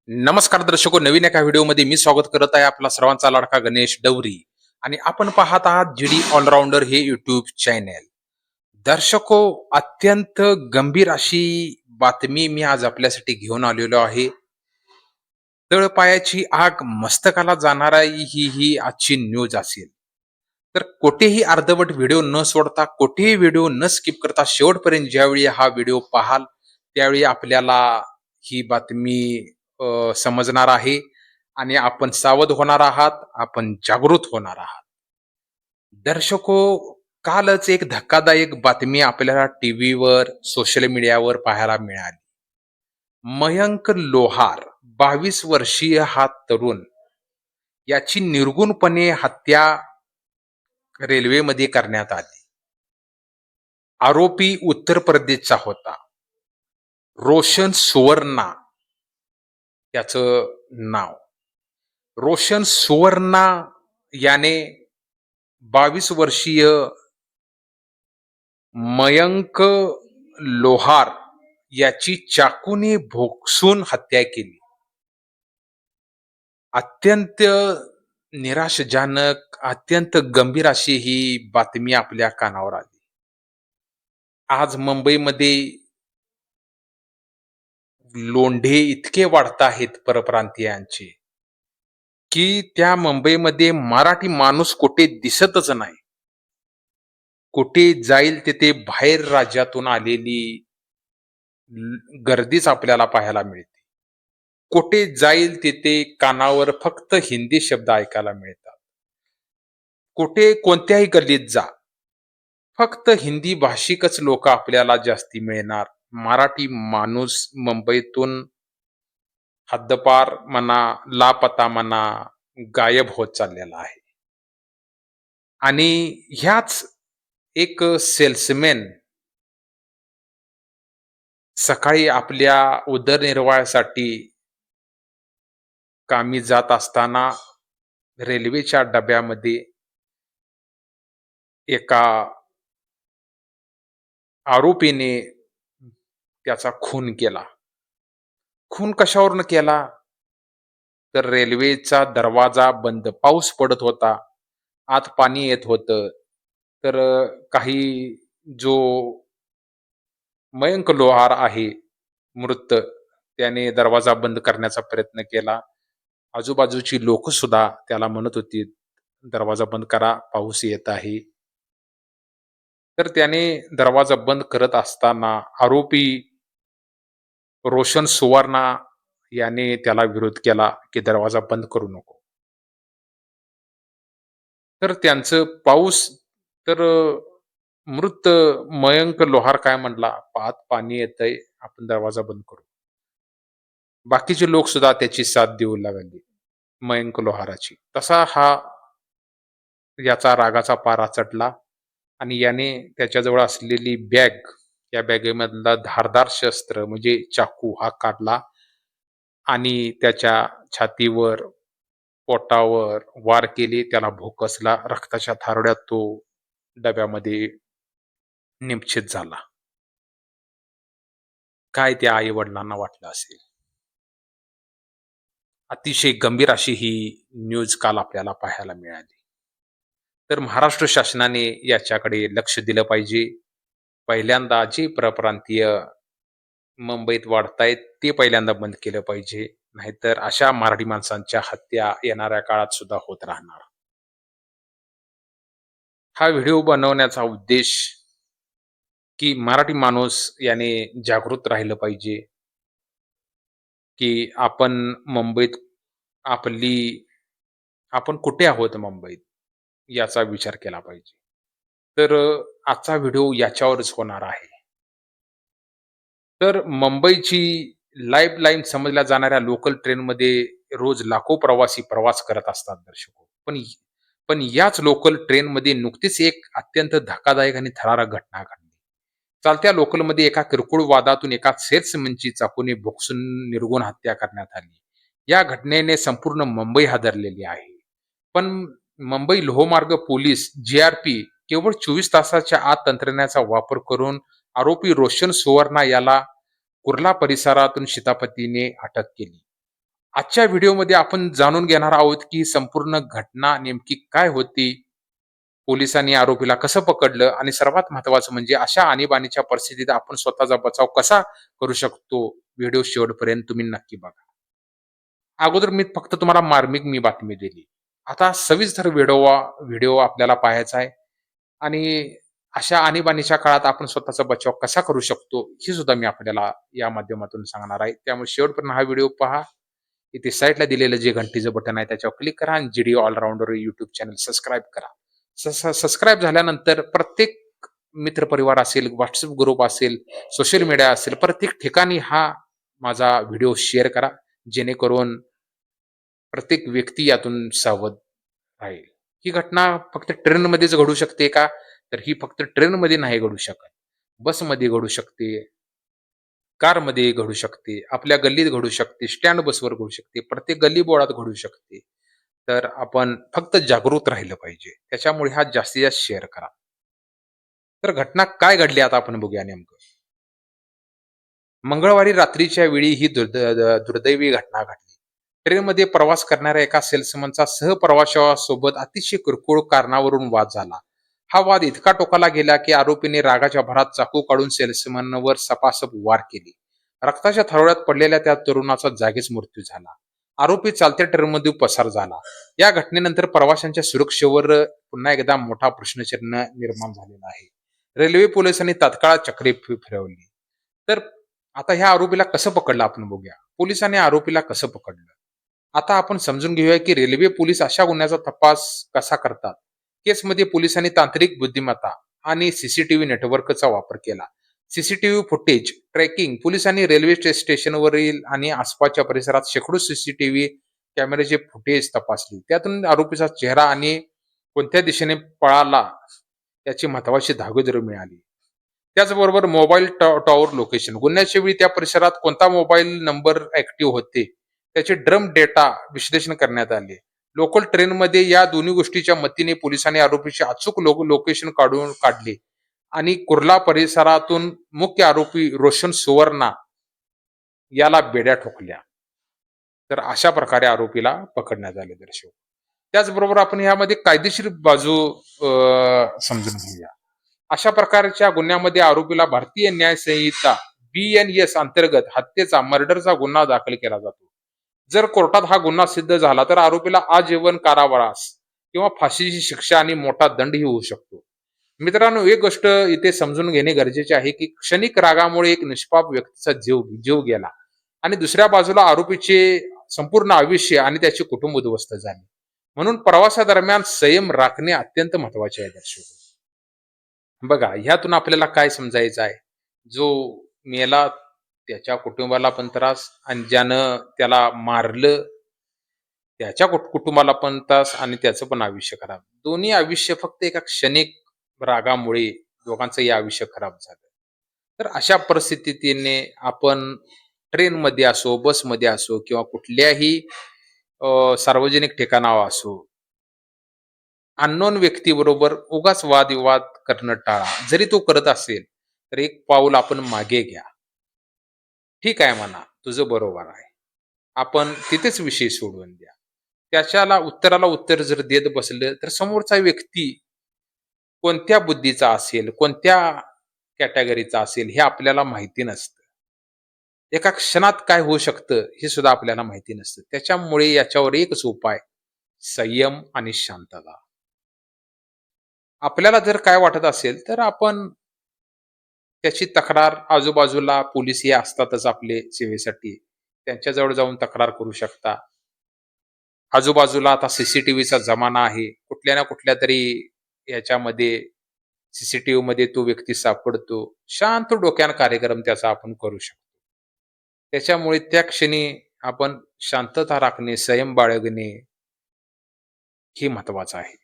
नमस्कार दर्शको, नवीन एका व्हिडिओमध्ये मी स्वागत करत आहे आपला सर्वांचा लाडका गणेश डवरी. आणि आपण पाहत आहात जीडी ऑलराऊंडर हे युट्यूब चॅनेल. दर्शको, अत्यंत गंभीर अशी बातमी मी आज आपल्यासाठी घेऊन आलेलो आहे. तळपायाची आग मस्तकाला जाणारा ही आजची न्यूज असेल. तर कोठेही अर्धवट व्हिडिओ न सोडता, कोठेही व्हिडिओ न स्किप करता शेवटपर्यंत ज्यावेळी हा व्हिडिओ पाहाल त्यावेळी आपल्याला ही बातमी समजणार आहे आणि आपण सावध होणार आहात, आपण जागृत होणार आहात. दर्शको, कालच एक धक्कादायक बातमी आपल्याला टीव्हीवर, सोशल मीडियावर पाहायला मिळाली. मयंक लोहार, 22 वर्षीय हा तरुण, याची निर्गुणपणे हत्या रेल्वेमध्ये करण्यात आली. आरोपी उत्तर प्रदेशचा होता. रोशन सुवर्णा त्याचं नाव. रोशन सुवर्णा याने 22 वर्षीय मयंक लोहार याची चाकूने भोगसून हत्या केली. अत्यंत निराशजनक, अत्यंत गंभीर अशी ही बातमी आपल्या कानावर आली. आज मुंबईमध्ये लोंढे इतके वाढत आहेत परप्रांतीयांचे, की त्या मुंबईमध्ये मराठी माणूस कुठे दिसतच नाही. कुठे जाईल तिथे बाहेर राज्यातून आलेली गर्दीच आपल्याला पाहायला मिळते. कुठे जाईल तिथे कानावर फक्त हिंदी शब्द ऐकायला मिळतात. कुठे कोणत्याही गल्लीत जा, फक्त हिंदी भाषिकच लोक आपल्याला जास्ती मिळणार. मराठी माणूस मुंबईतून हद्दपार म्हणा, लापता म्हणा, गायब होत चाललेला आहे. आणि ह्याच एक सेल्समॅन सकाळी आपल्या उदरनिर्वाहासाठी कामी जात असताना रेल्वेच्या डब्यामध्ये एका आरोपीने त्याचा खून केला. खून कशावरून केला? तर रेल्वेचा दरवाजा बंद, पाऊस पडत होता, आत पाणी येत होतं. तर काही जो मयंक लोहार आहे मृत, त्याने दरवाजा बंद करण्याचा प्रयत्न केला. आजूबाजूची लोक सुद्धा त्याला म्हणत होती, दरवाजा बंद करा, पाऊस येत आहे. तर त्याने दरवाजा बंद करत असताना आरोपी रोशन सुवर्णा याने त्याला विरोध केला की दरवाजा बंद करू नको. तर त्यांचं पाऊस तर मृत मयंक लोहार काय म्हणला, "आत पाणी येतंय, आपण दरवाजा बंद करू." बाकीचे लोक सुद्धा त्याची साथ देऊ लागले मयंक लोहाराची. तसा हा याचा रागाचा पारा चढला आणि याने त्याच्याजवळ असलेली बॅग, या बॅगेमधला धारदार शस्त्र म्हणजे चाकू हा काढला आणि त्याच्या छातीवर, पोटावर वार केले. त्याला भोकसला. रक्ताच्या थारोड्यात तो डब्यामध्ये निमशेष झाला. काय त्या आई-वडिलांना वाटलं असेल. अतिशय गंभीर अशी ही न्यूज काल आपल्याला पाहायला मिळाली. तर महाराष्ट्र शासनाने याच्याकडे लक्ष दिलं पाहिजे. पहिल्यांदा जे परप्रांतीय मुंबईत वाढतायत ते पहिल्यांदा बंद केलं पाहिजे. नाहीतर अशा मराठी माणसांच्या हत्या येणाऱ्या काळात सुद्धा होत राहणार. हा व्हिडिओ बनवण्याचा उद्देश की मराठी माणूस याने जागृत राहिलं पाहिजे, की आपण मुंबईत आपली आपण कुठे आहोत मुंबईत याचा विचार केला पाहिजे. तर आजचा व्हिडिओ याच्यावरच होणार आहे. तर मुंबईची लाईफलाईन समजल्या जाणाऱ्या लोकल ट्रेनमध्ये रोज लाखो प्रवासी प्रवास करत असतात दर्शको. पण पण याच लोकल ट्रेनमध्ये नुकतीच एक अत्यंत धक्कादायक आणि थरारक घटना घडली. चालत्या लोकलमध्ये एका किरकोळ वादातून एका सेल्समनची चाकूने भोगसून निर्घृण हत्या करण्यात आली. या घटनेने संपूर्ण मुंबई हादरलेली आहे. पण मुंबई लोहमार्ग पोलीस जीआरपी केवळ 24 तासाच्या आत तंत्रज्ञानाचा वापर करून आरोपी रोशन सुवर्णा याला कुर्ला परिसरातून शिताफतीने अटक केली. आजच्या व्हिडिओमध्ये आपण जाणून घेणार आहोत की संपूर्ण घटना नेमकी काय होती, पोलिसांनी आरोपीला कसं पकडलं आणि सर्वात महत्त्वाचं म्हणजे अशा आणीबाणीच्या परिस्थितीत आपण स्वतःचा बचाव कसा करू शकतो. व्हिडिओ शेवटपर्यंत तुम्ही नक्की बघा. अगोदर मी फक्त तुम्हाला मार्मिक बातमी दिली. आता सविस्तर व्हिडिओ आपल्याला पाहायचा आहे आणि अशा आणीबाणीच्या काळात आपण स्वतःचा बचाव कसा करू शकतो, हे सुद्धा मी आपल्याला या माध्यमातून सांगणार आहे. त्यामुळे शेवटपर्यंत हा व्हिडिओ पहा. इथे साईडला दिलेलं जे घंटीचं बटन आहे त्याच्यावर क्लिक करा आणि GD all rounder YouTube channel subscribe करा. सबस्क्राईब झाल्यानंतर प्रत्येक मित्रपरिवार असेल, WhatsApp ग्रुप असेल, सोशल मीडिया असेल, प्रत्येक ठिकाणी हा माझा व्हिडिओ शेअर करा. जेणेकरून प्रत्येक व्यक्ती यातून सावध राहील. ही घटना फक्त ट्रेनमध्येच घडू शकते का? तर ही फक्त ट्रेनमध्ये नाही घडू शकत. बसमध्ये घडू शकते, कारमध्ये घडू शकते, आपल्या गल्लीत घडू शकते, स्टँड बसवर घडू शकते, प्रत्येक गल्लीबोळात घडू शकते. तर आपण फक्त जागृत राहिलं पाहिजे. त्याच्यामुळे हा जास्तीत जास्त शेअर करा. तर घटना काय घडली आता आपण बघूया नेमकं. मंगळवारी रात्रीच्या वेळी ही दुर्दैवी घटना घडली. ट्रेनमध्ये प्रवास करणाऱ्या एका सेल्समनचा सहप्रवाशासोबत अतिशय किरकोळ कारणावरून वाद झाला. हा वाद इतका टोकाला गेला की आरोपीने रागाच्या भरात चाकू काढून सेल्समनवर सपासप वार केले. रक्ताच्या थारोळ्यात पडलेल्या त्या तरुणाचा जागीच मृत्यू झाला. आरोपी चालत्या ट्रेनमध्ये पसार झाला. या घटनेनंतर प्रवाशांच्या सुरक्षेवर पुन्हा एकदा मोठा प्रश्नचिन्ह निर्माण झालेला आहे. रेल्वे पोलिसांनी तात्काळ चक्रे फिरवली. तर आता ह्या आरोपीला कसं पकडलं आपण बघूया. पोलिसांनी आरोपीला कसं पकडलं? आता आपण समजून घेऊया की रेल्वे पोलीस अशा गुन्ह्याचा तपास कसा करतात. केसमध्ये पोलिसांनी तांत्रिक बुद्धिमत्ता आणि सीसीटीव्ही नेटवर्कचा वापर केला. सीसीटीव्ही फुटेज ट्रॅकिंग पोलिसांनी रेल्वे स्टेशनवरील आणि आसपासच्या परिसरात शेकडो सीसीटीव्ही कॅमेऱ्याचे फुटेज तपासली. त्यातून आरोपीचा चेहरा आणि कोणत्या दिशेने पळाला याची महत्वाची धागेदोरे मिळाली. त्याचबरोबर मोबाईल टॉवर लोकेशन गुन्ह्याच्या वेळी त्या परिसरात कोणता मोबाईल नंबर ऍक्टिव्ह होते त्याचे ड्रम डेटा विश्लेषण करण्यात आले. लोकल ट्रेनमध्ये या दोन्ही गोष्टीच्या मदतीने पोलिसांनी आरोपीचे अचूक लोकेशन काढून काढले आणि कुर्ला परिसरातून मुख्य आरोपी रोशन सुवर्णा याला बेड्या ठोकल्या. तर अशा प्रकारे आरोपीला पकडण्यात आले दर्शक. त्याचबरोबर आपण यामध्ये कायदेशीर बाजू समजून घेऊया. अशा प्रकारच्या गुन्ह्यामध्ये आरोपीला भारतीय न्याय संहिता BNS अंतर्गत हत्येचा मर्डरचा गुन्हा दाखल केला जातो. जर कोर्टात हा गुन्हा सिद्ध झाला तर आरोपीला आजीवन कारावास किंवा फाशीची शिक्षा आणि मोठा दंडही होऊ शकतो. मित्रांनो, एक गोष्ट इथे समजून घेणे गरजेचे आहे की क्षणिक रागामुळे एक निष्पाप व्यक्तीचा जीव गेला आणि दुसऱ्या बाजूला आरोपीचे संपूर्ण आयुष्य आणि त्याचे कुटुंब उद्ध्वस्त झाले. म्हणून प्रवासादरम्यान संयम राखणे अत्यंत महत्वाचे आहे दर्शक. बघा, ह्यातून आपल्याला काय समजायचं आहे. जो मेला त्याच्या कुटुंबाला पण त्रास आणि ज्यानं त्याला मारलं त्याच्या कुटुंबाला पण त्रास आणि त्याचं पण आयुष्य खराब. दोन्ही आयुष्य फक्त एका क्षणिक रागामुळे दोघांचंही आयुष्य खराब झालं. तर अशा परिस्थितीने आपण ट्रेनमध्ये असो, बसमध्ये असो किंवा कुठल्याही सार्वजनिक ठिकाणावर असो, अननोन व्यक्तीबरोबर उगाच वादविवाद करणं टाळा. जरी तो करत असेल, तर एक पाऊल आपण मागे घ्या. ठीक आहे म्हणा, तुझं बरोबर आहे. आपण तिथेच विषय सोडवून द्या. त्याच्याला उत्तराला उत्तर जर देत बसलं, तर समोरचा व्यक्ती कोणत्या बुद्धीचा असेल, कोणत्या कॅटेगरीचा असेल, हे आपल्याला माहिती नसतं. एका क्षणात काय होऊ शकतं, हे सुद्धा आपल्याला माहिती नसतं. त्याच्यामुळे याच्यावर एकच उपाय, संयम आणि शांतता. आपल्याला जर काय वाटत असेल, तर आपण त्याची तक्रार आजूबाजूला पोलीस हे असतातच आपले सेवेसाठी. त्यांच्याजवळ जाऊन तक्रार करू शकता. आजूबाजूला आता सीसीटीव्हीचा जमाना आहे. कुठल्या ना कुठल्या तरी याच्यामध्ये सीसीटीव्हीमध्ये तो व्यक्ती सापडतो. शांत डोक्यानं कार्यक्रम त्याचा आपण करू शकतो. त्याच्यामुळे त्या क्षणी आपण शांतता राखणे, संयम बाळगणे हे महत्वाचं आहे.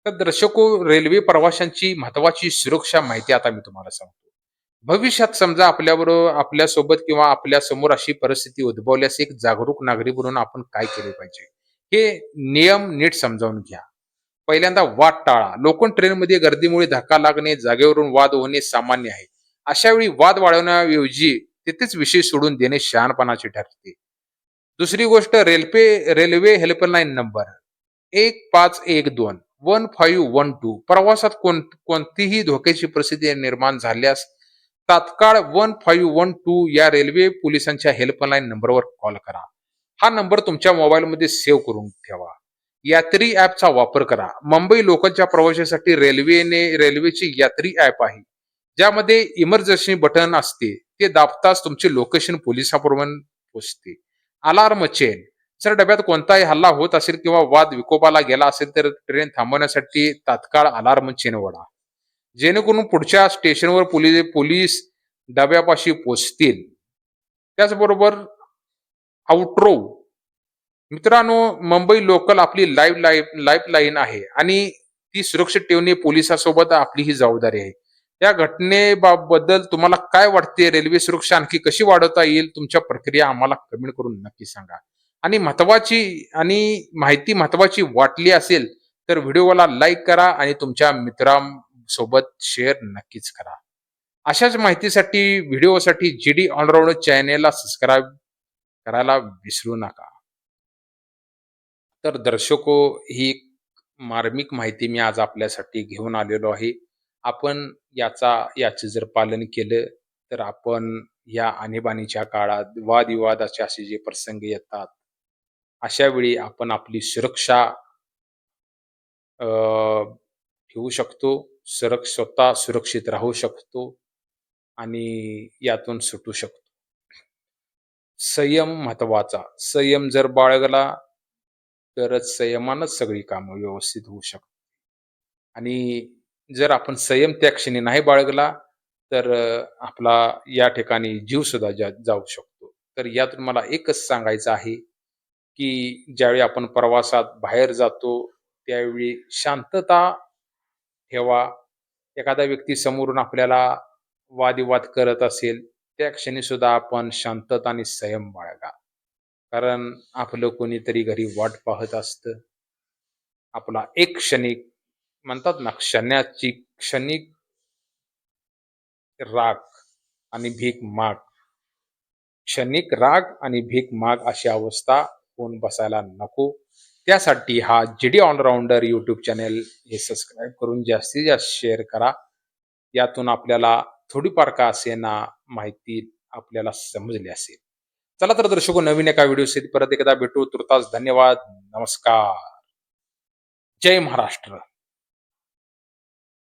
तर दर्शको, रेल्वे प्रवाशांची महत्वाची सुरक्षा माहिती आता मी तुम्हाला सांगतो. भविष्यात समजा आपल्याबरोबर आपल्यासोबत किंवा आपल्या समोर अशी परिस्थिती उद्भवल्यास एक जागरूक नागरिक म्हणून आपण काय केले पाहिजे? हे नियम नीट समजावून घ्या. पहिल्यांदा वाद टाळा. लोकल ट्रेनमध्ये गर्दीमुळे धक्का लागणे, जागेवरून वाद होणे सामान्य आहे. अशा वेळी वाद वाढवण्याऐवजी तिथेच विषय सोडून देणे शहाणपणाचे ठरते. दुसरी गोष्ट रेल्वे हेल्पलाईन नंबर 1512 1512. प्रवासात कोणतीही धोक्याची परिस्थिती निर्माण झाल्यास तात्काळ 1512 या रेल्वे पोलिसांच्या हेल्पलाईन नंबरवर कॉल करा. हा नंबर तुमच्या मोबाईलमध्ये सेव्ह करून ठेवा. यात्री ॲपचा वापर करा. मुंबई लोकलच्या प्रवाशासाठी रेल्वेची यात्री ॲप आहे. ज्यामध्ये इमर्जन्सी बटन असते. ते दाबताच तुमचे लोकेशन पोलिसांपर्यंत पोहोचते. Alarm chain. जर डब्यात कोणताही हल्ला होत असेल किंवा वाद विकोपाला गेला असेल तर ट्रेन थांबवण्यासाठी तात्काळ अलार्म चेन वळा. जेणेकरून पुढच्या स्टेशनवर पोलीस डब्यापाशी पोहोचतील. त्याचबरोबर आउट्रो. मित्रांनो, मुंबई लोकल आपली लाईफ लाईन आहे आणि ती सुरक्षित ठेवणे पोलिसांसोबत आपली ही जबाबदारी आहे. या घटनेबद्दल तुम्हाला काय वाटते? रेल्वे सुरक्षा आणखी कशी वाढवता येईल? तुमच्या प्रक्रिया आम्हाला कमेंट करून नक्की सांगा. आणि महत्वाची वाटली असेल तर व्हिडिओला लाईक करा आणि तुमच्या मित्रांसोबत शेअर नक्कीच करा. अशाच माहितीसाठी व्हिडिओसाठी जीडी ऑलराऊंडर चॅनेलला सबस्क्राईब करायला विसरू नका. तर दर्शको, ही मार्मिक माहिती मी आज आपल्यासाठी घेऊन आलेलो आहे. आपण याचे जर पालन केलं तर आपण या आणीबाणीच्या काळात वादविवादाचे असे जे प्रसंग येतात, अशा वेळी आपण आपली सुरक्षा अ, ठेवू शकतो. स्वतः सुरक्षित राहू शकतो आणि यातून सुटू शकतो. संयम महत्वाचा. संयम जर बाळगला तरच संयमानच सगळी कामं व्यवस्थित होऊ शकतात. आणि जर आपण संयम त्या क्षणी नाही बाळगला तर आपला या ठिकाणी जीव सुद्धा जाऊ शकतो. तर यातून मला एकच सांगायचं आहे, की ज्यावेळी आपण प्रवासात बाहेर जातो, त्यावेळी शांतता ठेवा. एखादा व्यक्ती समोरून आपल्याला वादविवाद करत असेल, त्या क्षणी सुद्धा आपण शांतता आणि संयम बाळगा. कारण आपलं कोणीतरी घरी वाट पाहत असतं. आपला एक क्षणिक म्हणतात ना, क्षणिक राग आणि भीक माग. क्षणिक राग आणि भीक माग अशी अवस्था होऊन बसायला नको. त्यासाठी हा जीडी ऑलराऊंडर यूट्यूब चॅनेल हे सबस्क्राईब करून जास्तीत जास्त शेअर करा. यातून आपल्याला थोडीफार का असेना माहिती आपल्याला समजली असेल. चला तर दर्शको, नवीन एका व्हिडिओ परत एकदा भेटू. तुर्तास धन्यवाद. नमस्कार. जय महाराष्ट्र.